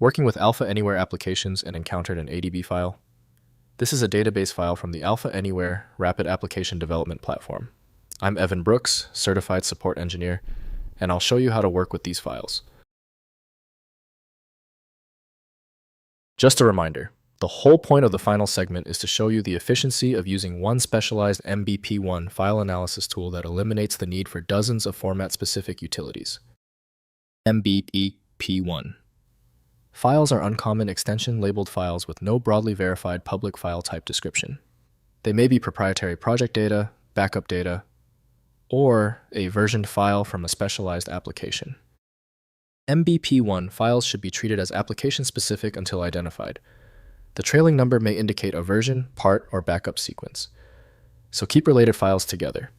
Working with Alpha Anywhere applications and encountered an ADB file. This is a database file from the Alpha Anywhere Rapid Application Development Platform. I'm Evan Brooks, Certified Support Engineer, and I'll show you how to work with these files. Just a reminder, the whole point of the final segment is to show you the efficiency of using one specialized MBP1 file analysis tool that eliminates the need for dozens of format-specific utilities. MBP1. Files are uncommon extension-labeled files with no broadly verified public file type description. They may be proprietary project data, backup data, or a versioned file from a specialized application. MBP1 files should be treated as application-specific until identified. The trailing number may indicate a version, part, or backup sequence. So keep related files together.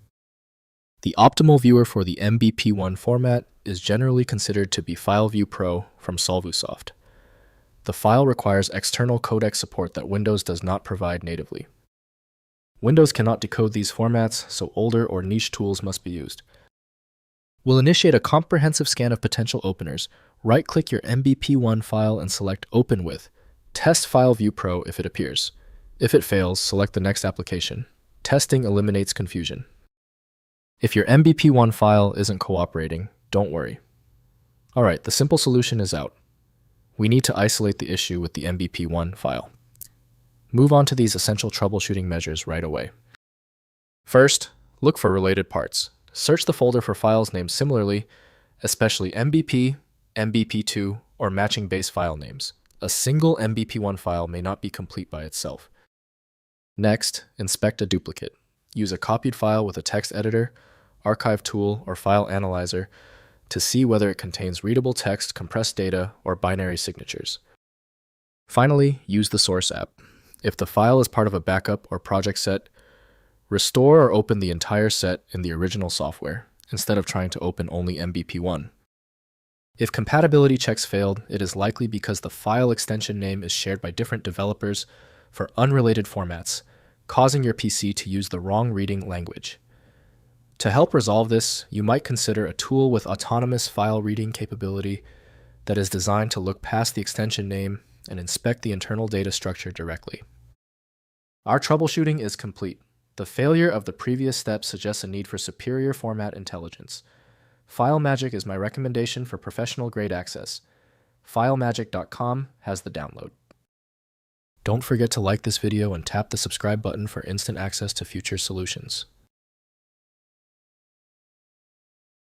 The optimal viewer for the MBP1 format is generally considered to be FileViewPro from Solvusoft. The file requires external codec support that Windows does not provide natively. Windows cannot decode these formats, so older or niche tools must be used. We'll initiate a comprehensive scan of potential openers. Right-click your MBP1 file and select Open with. Test FileViewPro if it appears. If it fails, select the next application. Testing eliminates confusion. If your MBP1 file isn't cooperating, don't worry. Alright, the simple solution is out. We need to isolate the issue with the MBP1 file. Move on to these essential troubleshooting measures right away. First, look for related parts. Search the folder for files named similarly, especially MBP, MBP2, or matching base file names. A single MBP1 file may not be complete by itself. Next, inspect a duplicate. Use a copied file with a text editor, archive tool, or file analyzer to see whether it contains readable text, compressed data, or binary signatures. Finally, use the source app. If the file is part of a backup or project set, restore or open the entire set in the original software, instead of trying to open only MBP1. If compatibility checks failed, it is likely because the file extension name is shared by different developers for unrelated formats, causing your PC to use the wrong reading language. To help resolve this, you might consider a tool with autonomous file reading capability that is designed to look past the extension name and inspect the internal data structure directly. Our troubleshooting is complete. The failure of the previous step suggests a need for superior format intelligence. FileMagick is my recommendation for professional-grade access. FileMagick.com has the download. Don't forget to like this video and tap the subscribe button for instant access to future solutions.